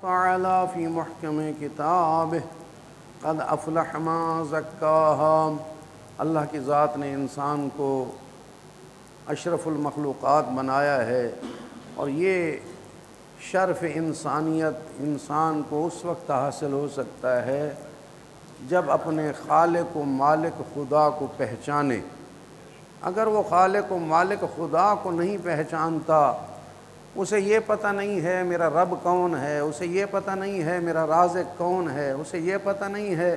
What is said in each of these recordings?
تعالی فی محکم کتابہ قد افلح من زکاہا، اللہ کی ذات نے انسان کو اشرف المخلوقات بنایا ہے، اور یہ شرف انسانیت انسان کو اس وقت حاصل ہو سکتا ہے جب اپنے خالق و مالک خدا کو پہچانے۔ اگر وہ خالق و مالک خدا کو نہیں پہچانتا، اسے یہ پتہ نہیں ہے میرا رب کون ہے، اسے یہ پتہ نہیں ہے میرا رازق کون ہے، اسے یہ پتہ نہیں ہے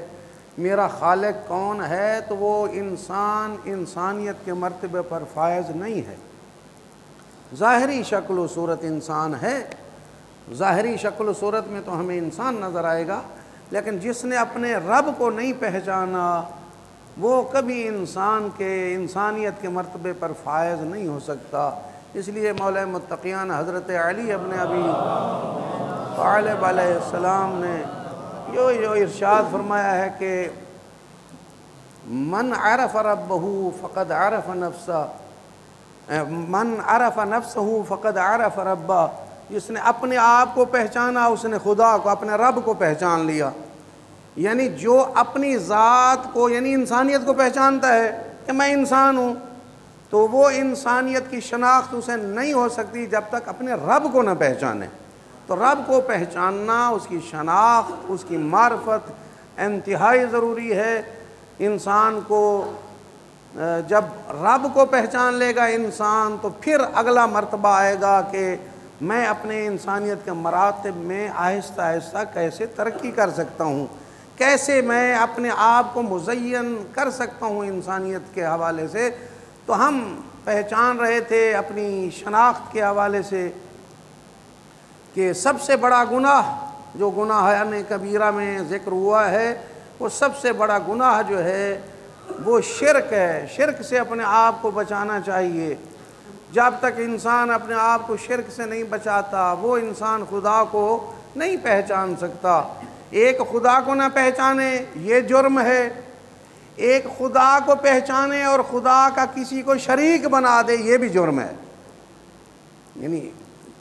میرا خالق کون ہے، تو وہ انسانیت کے مرتبے پر فائز نہیں ہے۔ ظاہری شکل و صورت انسان ہے، ظاہری شکل و صورت میں تو ہمیں انسان نظر آئے گا، لیکن جس نے اپنے رب کو نہیں پہچانا وہ کبھی انسانیت کے مرتبے پر فائز نہیں ہو سکتا۔ اس لیے مولا متقیان حضرت علی ابن ابی طالب علیہ السلام نے جو ارشاد فرمایا ہے کہ من عرف ربہ فقد عرف نفسہ، من عرف نفسہ فقد عرف ربہ، جس نے اپنے آپ کو پہچانا اس نے خدا کو، اپنے رب کو پہچان لیا۔ یعنی جو اپنی ذات کو یعنی انسانیت کو پہچانتا ہے کہ میں انسان ہوں، تو وہ انسانیت کی شناخت اسے نہیں ہو سکتی جب تک اپنے رب کو نہ پہچانے۔ تو رب کو پہچاننا، اس کی شناخت، اس کی معرفت انتہائی ضروری ہے۔ انسان کو جب رب کو پہچان لے گا انسان، تو پھر اگلا مرتبہ آئے گا کہ میں اپنے انسانیت کے مراتب میں آہستہ آہستہ کیسے ترقی کر سکتا ہوں، کیسے میں اپنے آپ کو مزین کر سکتا ہوں انسانیت کے حوالے سے۔ تو ہم پہچان رہے تھے اپنی شناخت کے حوالے سے کہ سب سے بڑا گناہ جو گناہان کبیرہ میں ذکر ہوا ہے، وہ سب سے بڑا گناہ جو ہے وہ شرک ہے۔ شرک سے اپنے آپ کو بچانا چاہیے۔ جب تک انسان اپنے آپ کو شرک سے نہیں بچاتا، وہ انسان خدا کو نہیں پہچان سکتا۔ ایک خدا کو نہ پہچانے یہ جرم ہے، ایک خدا کو پہچانے اور خدا کا کسی کو شریک بنا دے یہ بھی جرم ہے۔ یعنی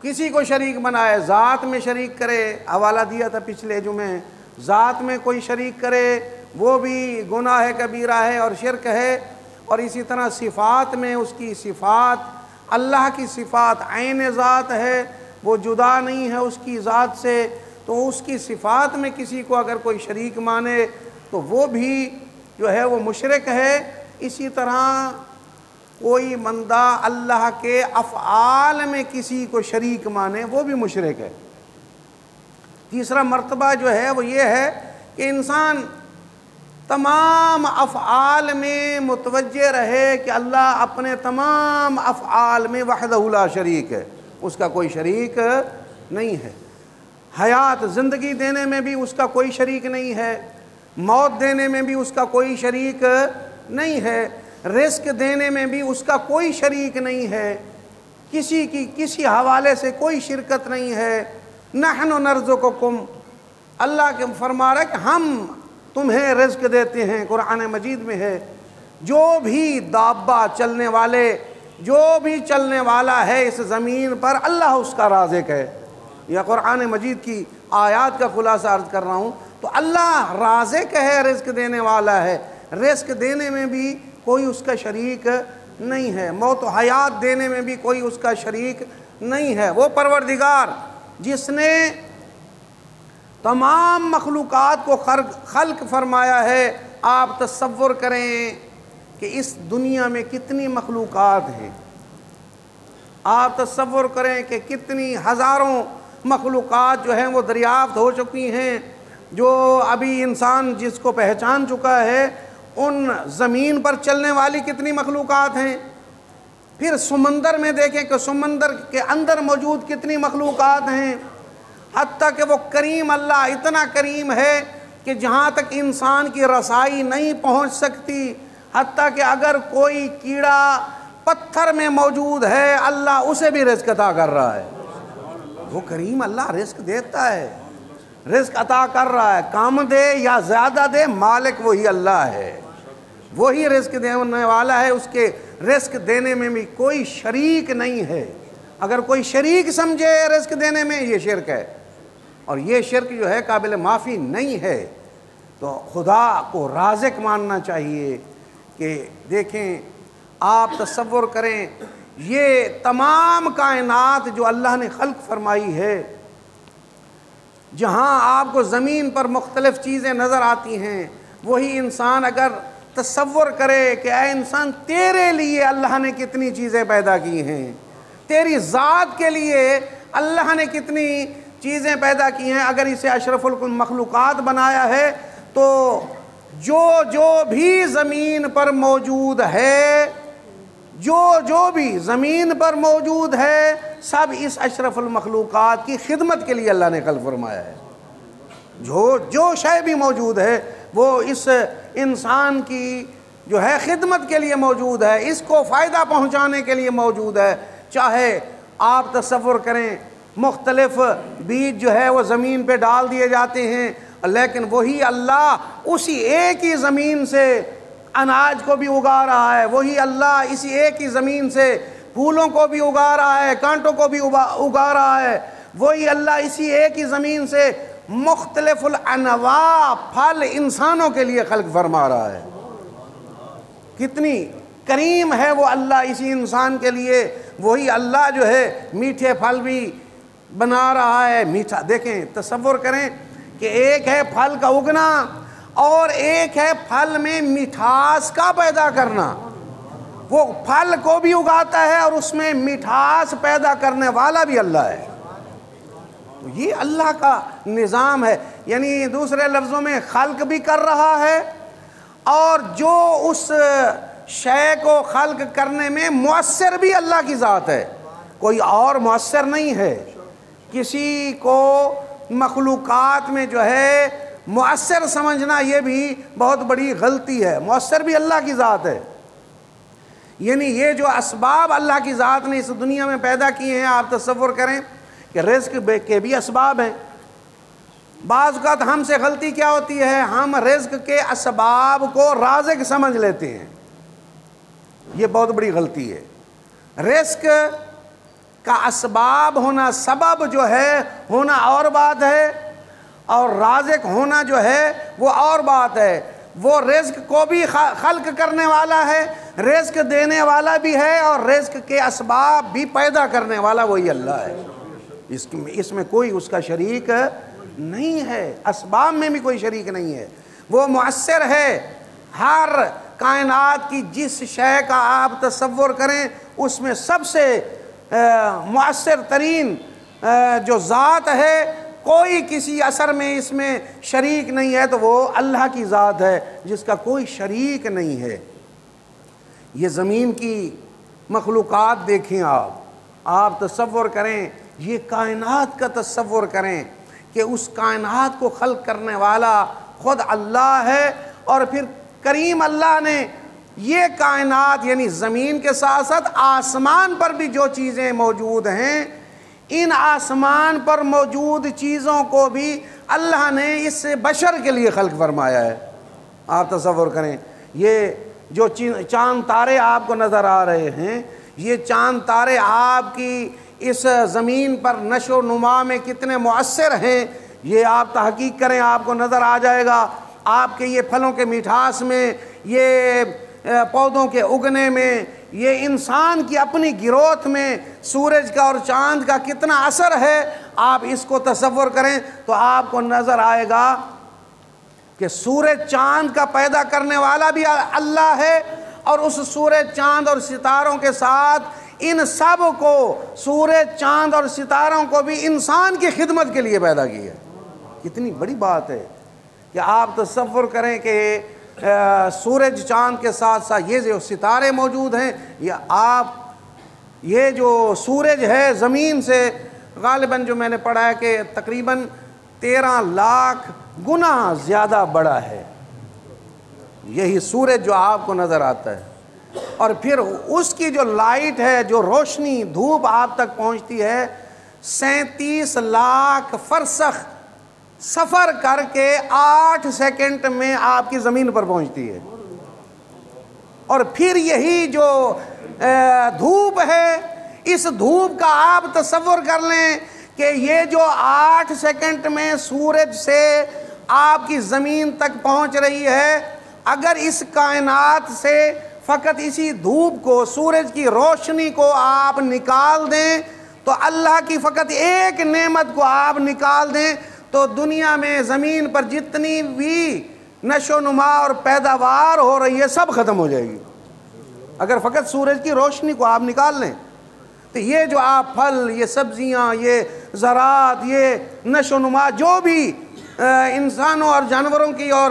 کسی کو شریک بنائے، ذات میں شریک کرے، حوالہ دیا تھا پچھلے جمعے، ذات میں کوئی شریک کرے وہ بھی گناہ کبیرہ ہے اور شرک ہے۔ اور اسی طرح صفات میں اس کی صفات، اللہ کی صفات عین ذات ہے، وہ جدا نہیں ہے اس کی ذات سے، تو اس کی صفات میں کسی کو اگر کوئی شریک مانے تو وہ بھی جو ہے وہ مشرک ہے۔ اسی طرح کوئی بندہ اللہ کے افعال میں کسی کو شریک مانے وہ بھی مشرک ہے۔ تیسرا مرتبہ جو ہے وہ یہ ہے کہ انسان تمام افعال میں متوجہ رہے کہ اللہ اپنے تمام افعال میں وحدہ لا شریک ہے، اس کا کوئی شریک نہیں ہے۔ حیات زندگی دینے میں بھی اس کا کوئی شریک نہیں ہے، موت دینے میں بھی اس کا کوئی شریک نہیں ہے، رزق دینے میں بھی اس کا کوئی شریک نہیں ہے، کسی حوالے سے کوئی شرکت نہیں ہے۔ نحن نرزقکم، اللہ کے فرما رہا ہے کہ ہم تمہیں رزق دیتے ہیں، قرآن مجید میں ہے۔ جو بھی دابہ چلنے والے، جو بھی چلنے والا ہے اس زمین پر، اللہ اس کا رازق ہے۔ یا قرآن مجید کی آیات کا خلاصہ عرض کر رہا ہوں، تو اللہ رازق ہے، رزق دینے والا ہے۔ رزق دینے میں بھی کوئی اس کا شریک نہیں ہے، موت و حیات دینے میں بھی کوئی اس کا شریک نہیں ہے۔ وہ پروردگار جس نے تمام مخلوقات کو خلق فرمایا ہے، آپ تصور کریں کہ اس دنیا میں کتنی مخلوقات ہیں، آپ تصور کریں کہ کتنی ہزاروں مخلوقات جو ہیں وہ دریافت ہو چکی ہیں، جو ابھی انسان جس کو پہچان چکا ہے۔ ان زمین پر چلنے والی کتنی مخلوقات ہیں، پھر سمندر میں دیکھیں کہ سمندر کے اندر موجود کتنی مخلوقات ہیں، حتیٰ کہ وہ کریم اللہ اتنا کریم ہے کہ جہاں تک انسان کی رسائی نہیں پہنچ سکتی، حتیٰ کہ اگر کوئی کیڑا پتھر میں موجود ہے اللہ اسے بھی رزق عطا کر رہا ہے۔ وہ کریم اللہ رزق دیتا ہے، رزق عطا کر رہا ہے، کم دے یا زیادہ دے مالک وہی اللہ ہے، وہی رزق دینے والا ہے، اس کے رزق دینے میں بھی کوئی شریک نہیں ہے۔ اگر کوئی شریک سمجھے رزق دینے میں یہ شرک ہے۔ اور یہ شرک جو ہے قابل معافی نہیں ہے۔ تو خدا کو رازق ماننا چاہیے کہ دیکھیں آپ تصور کریں یہ تمام کائنات جو اللہ نے خلق فرمائی ہے، جہاں آپ کو زمین پر مختلف چیزیں نظر آتی ہیں، وہی انسان اگر تصور کرے کہ اے انسان تیرے لیے اللہ نے کتنی چیزیں پیدا کی ہیں، تیری ذات کے لیے اللہ نے کتنی چیزیں پیدا کی ہیں، اگر اسے اشرف المخلوقات بنایا ہے تو جو بھی زمین پر موجود ہے، جو بھی زمین پر موجود ہے، سب اس اشرف المخلوقات کی خدمت کے لیے اللہ نے خلق فرمایا ہے۔ جو شے بھی موجود ہے وہ اس انسان کی جو ہے خدمت کے لیے موجود ہے، اس کو فائدہ پہنچانے کے لیے موجود ہے۔ چاہے آپ تصور کریں مختلف بیج جو ہے وہ زمین پہ ڈال دیے جاتے ہیں، لیکن وہی اللہ اسی ایک ہی زمین سے اناج کو بھی اگا رہا ہے، وہی اللہ اسی ایک ہی زمین سے پھولوں کو بھی اگا رہا ہے، کانٹوں کو بھی اگا رہا ہے، وہی اللہ اسی ایک ہی زمین سے مختلف الانواع پھل انسانوں کے لیے خلق فرما رہا ہے۔ کتنی کریم ہے وہ اللہ اسی انسان کے لیے۔ وہی اللہ جو ہے میٹھے پھل بھی بنا رہا ہے، میٹھا دیکھیں تصور کریں کہ ایک ہے پھل کا اگنا اور ایک ہے پھل میں مٹھاس کا پیدا کرنا۔ وہ پھل کو بھی اگاتا ہے اور اس میں مٹھاس پیدا کرنے والا بھی اللہ ہے۔ یہ اللہ کا نظام ہے، یعنی دوسرے لفظوں میں خلق بھی کر رہا ہے، اور جو اس شے کو خلق کرنے میں مؤثر بھی اللہ کی ذات ہے، کوئی اور مؤثر نہیں ہے۔ کسی کو مخلوقات میں جو ہے مؤثر سمجھنا یہ بھی بہت بڑی غلطی ہے، مؤثر بھی اللہ کی ذات ہے۔ یعنی یہ جو اسباب اللہ کی ذات نے اس دنیا میں پیدا کیے ہیں، آپ تصور کریں کہ رزق کے بھی اسباب ہیں۔ بعض اوقات ہم سے غلطی کیا ہوتی ہے، ہم رزق کے اسباب کو رازق سمجھ لیتے ہیں، یہ بہت بڑی غلطی ہے۔ رزق کا اسباب ہونا، سبب جو ہے ہونا اور بات ہے، اور رازق ہونا جو ہے وہ اور بات ہے۔ وہ رزق کو بھی خلق کرنے والا ہے، رزق دینے والا بھی ہے، اور رزق کے اسباب بھی پیدا کرنے والا وہی اللہ ہے۔ اس میں کوئی اس کا شریک نہیں ہے، اسباب میں بھی کوئی شریک نہیں ہے۔ وہ مؤثر ہے، ہر کائنات کی جس شے کا آپ تصور کریں اس میں سب سے مؤثر ترین جو ذات ہے، کوئی کسی اثر میں اس میں شریک نہیں ہے، تو وہ اللہ کی ذات ہے جس کا کوئی شریک نہیں ہے۔ یہ زمین کی مخلوقات دیکھیں آپ تصور کریں، یہ کائنات کا تصور کریں کہ اس کائنات کو خلق کرنے والا خود اللہ ہے، اور پھر کریم اللہ نے یہ کائنات یعنی زمین کے ساتھ ساتھ آسمان پر بھی جو چیزیں موجود ہیں، ان آسمان پر موجود چیزوں کو بھی اللہ نے اس بشر کے لیے خلق فرمایا ہے۔ آپ تصور کریں یہ جو چاند تارے آپ کو نظر آ رہے ہیں، یہ چاند تارے آپ کی اس زمین پر نشو و نما میں کتنے مؤثر ہیں، یہ آپ تحقیق کریں آپ کو نظر آ جائے گا۔ آپ کے یہ پھلوں کے مٹھاس میں، یہ پودوں کے اگنے میں، یہ انسان کی اپنی گروتھ میں سورج کا اور چاند کا کتنا اثر ہے، آپ اس کو تصور کریں تو آپ کو نظر آئے گا کہ سورج چاند کا پیدا کرنے والا بھی اللہ ہے، اور اس سورج چاند اور ستاروں کے ساتھ ان سب کو، سورج چاند اور ستاروں کو بھی انسان کی خدمت کے لیے پیدا کیا ہے۔ کتنی بڑی بات ہے کہ آپ تصور کریں کہ سورج چاند کے ساتھ ساتھ یہ جو ستارے موجود ہیں، یہ جو سورج ہے زمین سے غالباً جو میں نے پڑھا ہے کہ تقریباً 13 لاکھ گنا زیادہ بڑا ہے یہی سورج جو آپ کو نظر آتا ہے، اور پھر اس کی جو لائٹ ہے، جو روشنی دھوپ آپ تک پہنچتی ہے، 37 لاکھ فرسخ سفر کر کے 8 سیکنڈ میں آپ کی زمین پر پہنچتی ہے۔ اور پھر یہی جو دھوپ ہے، اس دھوپ کا آپ تصور کر لیں کہ یہ جو 8 سیکنڈ میں سورج سے آپ کی زمین تک پہنچ رہی ہے، اگر اس کائنات سے فقط اسی دھوپ کو، سورج کی روشنی کو آپ نکال دیں، تو اللہ کی فقط ایک نعمت کو آپ نکال دیں، تو دنیا میں زمین پر جتنی بھی نشو و نما اور پیداوار ہو رہی ہے سب ختم ہو جائے گی، اگر فقط سورج کی روشنی کو آپ نکال لیں۔ تو یہ جو آپ پھل، یہ سبزیاں، یہ زراعت، یہ نشو و نما جو بھی انسانوں اور جانوروں کی اور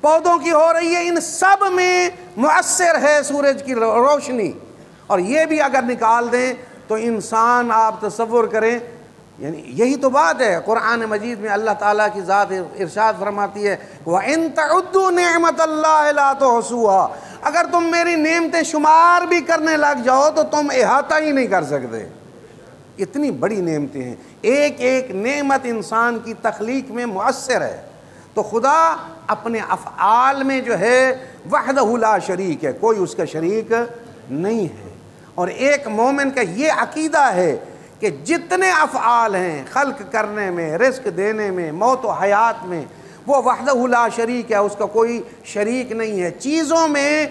پودوں کی ہو رہی ہے، ان سب میں مؤثر ہے سورج کی روشنی، اور یہ بھی اگر نکال دیں تو انسان، آپ تصور کریں، یعنی یہی تو بات ہے۔ قرآن مجید میں اللہ تعالیٰ کی ذات ارشاد فرماتی ہے وَإِن تَعُدُّوا نِعْمَةَ اللَّهِ لَا تُحْصُوهَا، اگر تم میری نعمتیں شمار بھی کرنے لگ جاؤ تو تم احاطہ ہی نہیں کر سکتے، اتنی بڑی نعمتیں ہیں، ایک ایک نعمت انسان کی تخلیق میں مؤثر ہے۔ تو خدا اپنے افعال میں جو ہے وحدہ لا شریک ہے، کوئی اس کا شریک نہیں ہے۔ اور ایک مومن کا یہ عقیدہ ہے کہ جتنے افعال ہیں خلق کرنے میں، رزق دینے میں، موت و حیات میں، وہ وحدہ لا شریک ہے، اس کا کوئی شریک نہیں ہے۔ چیزوں میں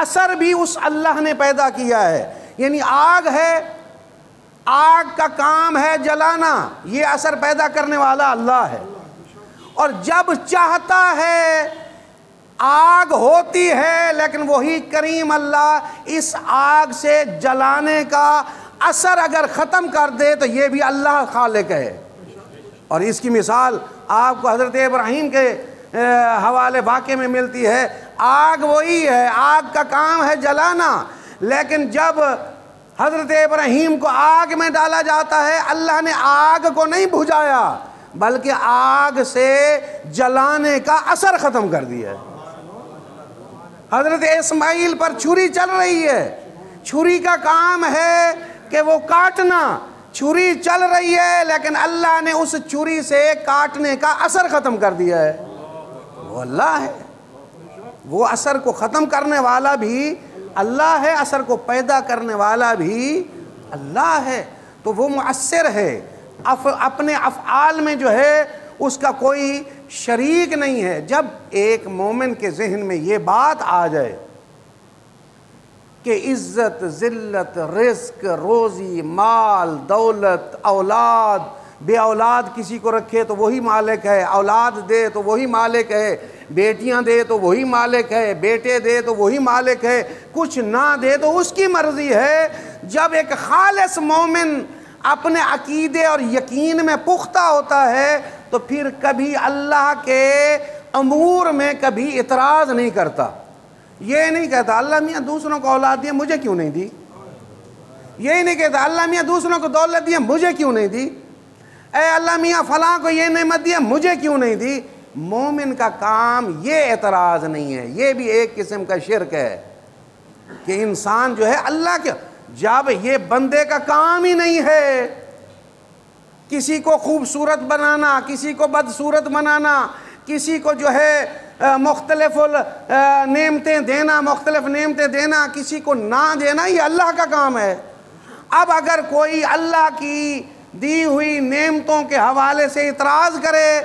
اثر بھی اس اللہ نے پیدا کیا ہے، یعنی آگ ہے، آگ کا کام ہے جلانا، یہ اثر پیدا کرنے والا اللہ ہے، اور جب چاہتا ہے آگ ہوتی ہے، لیکن وہی کریم اللہ اس آگ سے جلانے کا اثر اگر ختم کر دے تو یہ بھی اللہ خالق ہے۔ اور اس کی مثال آپ کو حضرت ابراہیم کے حوالے واقعے میں ملتی ہے، آگ وہی ہے، آگ کا کام ہے جلانا، لیکن جب حضرت ابراہیم کو آگ میں ڈالا جاتا ہے، اللہ نے آگ کو نہیں بجھایا بلکہ آگ سے جلانے کا اثر ختم کر دیا ہے۔ حضرت اسماعیل پر چھری چل رہی ہے، چھری کا کام ہے کہ وہ کاٹنا، چھری چل رہی ہے لیکن اللہ نے اس چھری سے کاٹنے کا اثر ختم کر دیا ہے۔ وہ اللہ ہے، وہ اثر کو ختم کرنے والا بھی اللہ ہے، اثر کو پیدا کرنے والا بھی اللہ ہے، تو وہ مؤثر ہے، اپنے افعال میں جو ہے اس کا کوئی شریک نہیں ہے۔ جب ایک مومن کے ذہن میں یہ بات آ جائے کہ عزت، ذلت، رزق، روزی، مال، دولت، اولاد، بے اولاد کسی کو رکھے تو وہی مالک ہے، اولاد دے تو وہی مالک ہے، بیٹیاں دے تو وہی مالک ہے، بیٹے دے تو وہی مالک ہے، کچھ نہ دے تو اس کی مرضی ہے۔ جب ایک خالص مومن اپنے عقیدے اور یقین میں پختہ ہوتا ہے تو پھر کبھی اللہ کے امور میں کبھی اعتراض نہیں کرتا، یہ نہیں کہتا اللہ میاں دوسروں کو اولاد دیا مجھے کیوں نہیں دی، یہی نہیں کہتا اللہ میاں دوسروں کو دولت دیا مجھے کیوں نہیں دی، اے اللہ میاں فلاں کو یہ نعمت دیا مجھے کیوں نہیں دی۔ مومن کا کام یہ اعتراض نہیں ہے، یہ بھی ایک قسم کا شرک ہے کہ انسان جو ہے اللہ کے، جب یہ بندے کا کام ہی نہیں ہے کسی کو خوبصورت بنانا، کسی کو بدصورت بنانا، کسی کو جو ہے مختلف نعمتیں دینا، مختلف نعمتیں دینا، کسی کو نہ دینا، یہ اللہ کا کام ہے۔ اب اگر کوئی اللہ کی دی ہوئی نعمتوں کے حوالے سے اعتراض کرے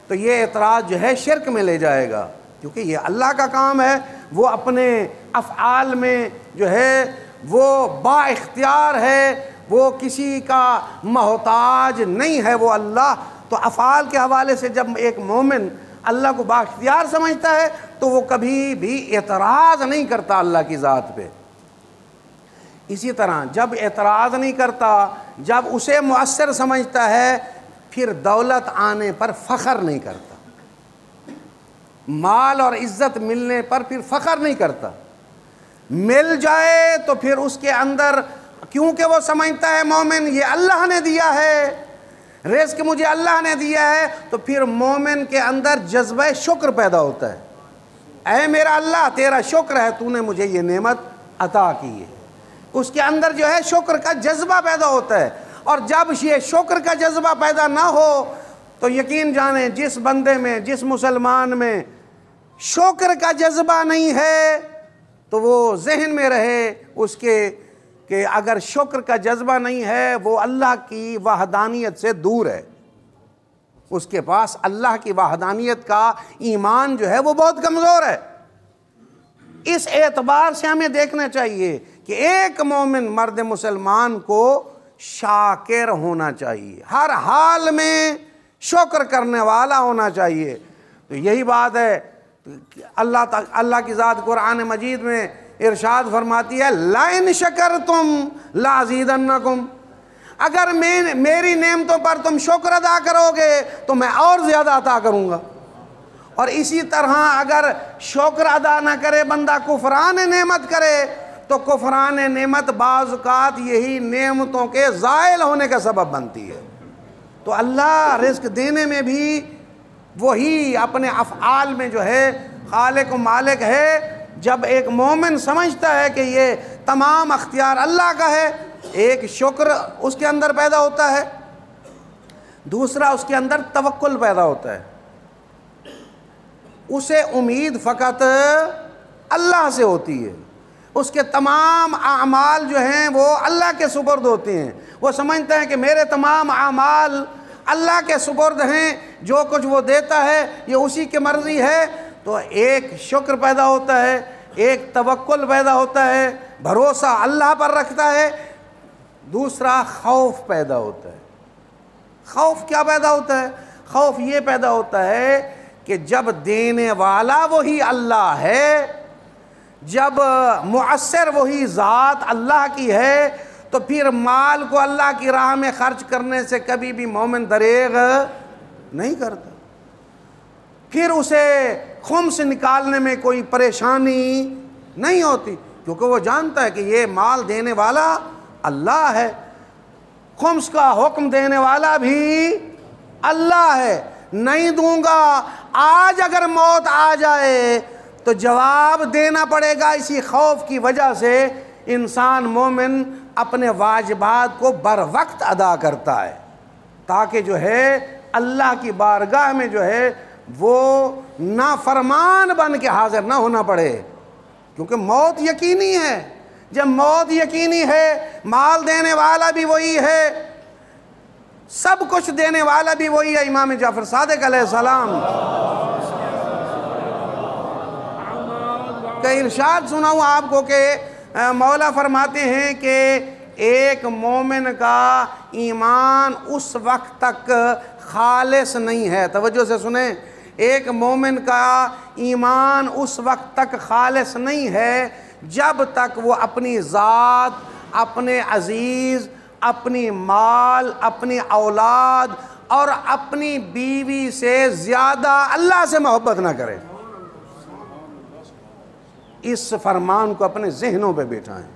تو یہ اعتراض جو ہے شرک میں لے جائے گا، کیونکہ یہ اللہ کا کام ہے، وہ اپنے افعال میں جو ہے وہ با اختیار ہے، وہ کسی کا محتاج نہیں ہے، وہ اللہ۔ تو افعال کے حوالے سے جب ایک مومن اللہ کو با اختیار سمجھتا ہے تو وہ کبھی بھی اعتراض نہیں کرتا اللہ کی ذات پہ۔ اسی طرح جب اعتراض نہیں کرتا، جب اسے مؤثر سمجھتا ہے، پھر دولت آنے پر فخر نہیں کرتا، مال اور عزت ملنے پر پھر فخر نہیں کرتا، مل جائے تو پھر اس کے اندر، کیونکہ وہ سمجھتا ہے مومن یہ اللہ نے دیا ہے، رزق مجھے اللہ نے دیا ہے، تو پھر مومن کے اندر جذبہ شکر پیدا ہوتا ہے، اے میرا اللہ تیرا شکر ہے تو نے مجھے یہ نعمت عطا کی ہے، اس کے اندر جو ہے شکر کا جذبہ پیدا ہوتا ہے۔ اور جب یہ شکر کا جذبہ پیدا نہ ہو تو یقین جانیں جس بندے میں، جس مسلمان میں شکر کا جذبہ نہیں ہے تو وہ ذہن میں رہے، اس کے کہ اگر شکر کا جذبہ نہیں ہے وہ اللہ کی وحدانیت سے دور ہے، اس کے پاس اللہ کی وحدانیت کا ایمان جو ہے وہ بہت کمزور ہے۔ اس اعتبار سے ہمیں دیکھنا چاہیے کہ ایک مومن مرد مسلمان کو شاکر ہونا چاہیے، ہر حال میں شکر کرنے والا ہونا چاہیے۔ تو یہی بات ہے، اللہ کی ذات قرآن مجید میں ارشاد فرماتی ہے لَإِن شَكَرْتُمْ لَأَزِيدَنَّكُمْ، اگر میری نعمتوں پر تم شکر ادا کرو گے تو میں اور زیادہ عطا کروں گا۔ اور اسی طرح اگر شکر ادا نہ کرے بندہ، کفران نعمت کرے، تو کفران نعمت بعض اوقات یہی نعمتوں کے زائل ہونے کا سبب بنتی ہے۔ تو اللہ رزق دینے میں بھی وہی اپنے افعال میں جو ہے خالق و مالک ہے۔ جب ایک مومن سمجھتا ہے کہ یہ تمام اختیار اللہ کا ہے، ایک شکر اس کے اندر پیدا ہوتا ہے، دوسرا اس کے اندر توکل پیدا ہوتا ہے، اسے امید فقط اللہ سے ہوتی ہے، اس کے تمام اعمال جو ہیں وہ اللہ کے سپرد ہوتے ہیں، وہ سمجھتا ہے کہ میرے تمام اعمال اللہ کے سپرد ہیں، جو کچھ وہ دیتا ہے یہ اسی کی مرضی ہے۔ تو ایک شکر پیدا ہوتا ہے، ایک توکل پیدا ہوتا ہے، بھروسہ اللہ پر رکھتا ہے، دوسرا خوف پیدا ہوتا ہے۔ خوف کیا پیدا ہوتا ہے؟ خوف یہ پیدا ہوتا ہے کہ جب دینے والا وہی اللہ ہے، جب مؤثر وہی ذات اللہ کی ہے، تو پھر مال کو اللہ کی راہ میں خرچ کرنے سے کبھی بھی مومن دریغ نہیں کرتا، پھر اسے خمس نکالنے میں کوئی پریشانی نہیں ہوتی، کیونکہ وہ جانتا ہے کہ یہ مال دینے والا اللہ ہے، خمس کا حکم دینے والا بھی اللہ ہے۔ نہیں دوں گا، آج اگر موت آ جائے تو جواب دینا پڑے گا۔ اسی خوف کی وجہ سے انسان مومن اپنے واجبات کو بر وقت ادا کرتا ہے، تاکہ جو ہے اللہ کی بارگاہ میں جو ہے وہ نافرمان بن کے حاضر نہ ہونا پڑے، کیونکہ موت یقینی ہے۔ جب موت یقینی ہے، مال دینے والا بھی وہی ہے، سب کچھ دینے والا بھی وہی ہے، امام جعفر صادق علیہ السلام کا ارشاد سناؤں آپ کو کہ مولا فرماتے ہیں کہ ایک مومن کا ایمان اس وقت تک خالص نہیں ہے، توجہ سے سنیں، ایک مومن کا ایمان اس وقت تک خالص نہیں ہے جب تک وہ اپنی ذات، اپنے عزیز، اپنی مال، اپنی اولاد اور اپنی بیوی سے زیادہ اللہ سے محبت نہ کرے۔ اس فرمان کو اپنے ذہنوں پہ بیٹھائیں۔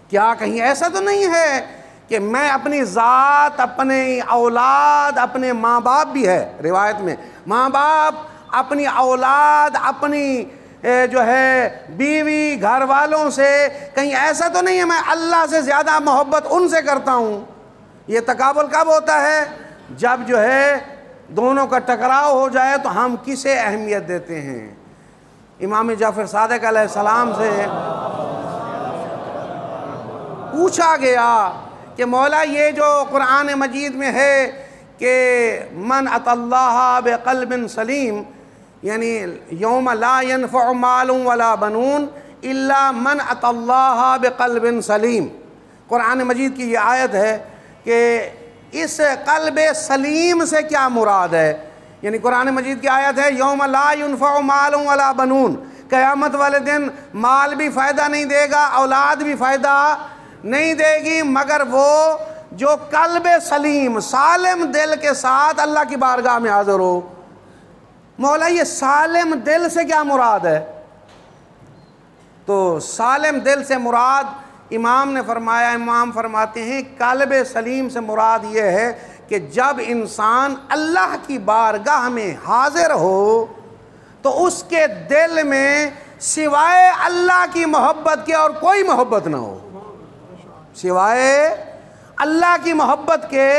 کیا کہیں ایسا تو نہیں ہے کہ میں اپنی ذات، اپنی اولاد، اپنے ماں باپ بھی ہے روایت میں، ماں باپ، اپنی اولاد، اپنی جو ہے بیوی، گھر والوں سے، کہیں ایسا تو نہیں ہے میں اللہ سے زیادہ محبت ان سے کرتا ہوں؟ یہ تقابل کب ہوتا ہے؟ جب جو ہے دونوں کا ٹکراؤ ہو جائے تو ہم کسے اہمیت دیتے ہیں؟ امام جعفر صادق علیہ السلام سے پوچھا گیا کہ مولا یہ جو قرآن مجید میں ہے کہ من اتی اللہ بقلب سلیم، یعنی یوم لا ينفع مال ولا بنون الا من اتی اللہ بقلب سلیم، قرآن مجید کی یہ آیت ہے کہ اس قلب سلیم سے کیا مراد ہے؟ یعنی قرآن مجید کی آیت ہے یوم لا ينفع مال ولا بنون، قیامت والے دن مال بھی فائدہ نہیں دے گا، اولاد بھی فائدہ نہیں دے گی، مگر وہ جو قلب سلیم، سالم دل کے ساتھ اللہ کی بارگاہ میں حاضر ہو۔ مولا یہ سالم دل سے کیا مراد ہے؟ تو سالم دل سے مراد امام نے فرمایا، امام فرماتے ہیں قلب سلیم سے مراد یہ ہے کہ جب انسان اللہ کی بارگاہ میں حاضر ہو تو اس کے دل میں سوائے اللہ کی محبت کے اور کوئی محبت نہ ہو، سوائے اللہ کی محبت کے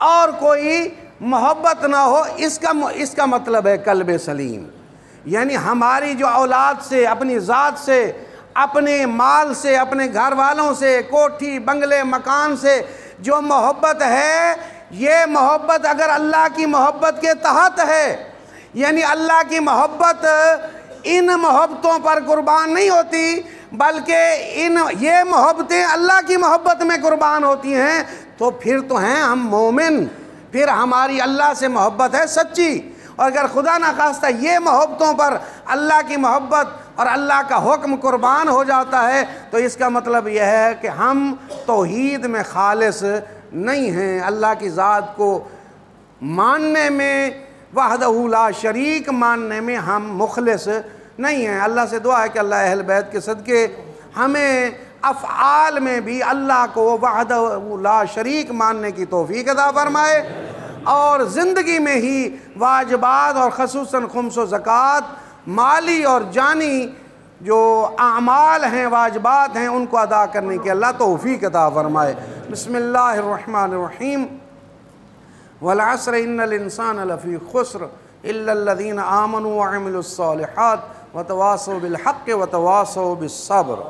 اور کوئی محبت نہ ہو۔ اس کا مطلب ہے قلب سلیم، یعنی ہماری جو اولاد سے، اپنی ذات سے، اپنے مال سے، اپنے گھر والوں سے، کوٹھی بنگلے مکان سے جو محبت ہے، یہ محبت اگر اللہ کی محبت کے تحت ہے، یعنی اللہ کی محبت ان محبتوں پر قربان نہیں ہوتی، بلکہ یہ محبتیں اللہ کی محبت میں قربان ہوتی ہیں، تو پھر تو ہیں ہم مومن، پھر ہماری اللہ سے محبت ہے سچی۔ اور اگر خدا نخواستہ یہ محبتوں پر اللہ کی محبت اور اللہ کا حکم قربان ہو جاتا ہے، تو اس کا مطلب یہ ہے کہ ہم توحید میں خالص نہیں ہیں، اللہ کی ذات کو ماننے میں، وحدہ لا شریک ماننے میں ہم مخلص نہیں ہیں۔ اللہ سے دعا ہے کہ اللہ اہل بیت کے صدقے ہمیں افعال میں بھی اللہ کو وحدہ لا شریک ماننے کی توفیق عطا فرمائے، اور زندگی میں ہی واجبات اور خصوصاً خمس و زکوٰۃ، مالی اور جانی جو اعمال ہیں، واجبات ہیں، ان کو ادا کرنے کی اللہ توفیق عطا فرمائے۔ بسم اللہ الرحمن الرحیم۔ والعصر ان الانسان لفی خسر الا الذین آمنوا وعملوا الصالحات وتواصوا بالحق وتواصوا بالصبر۔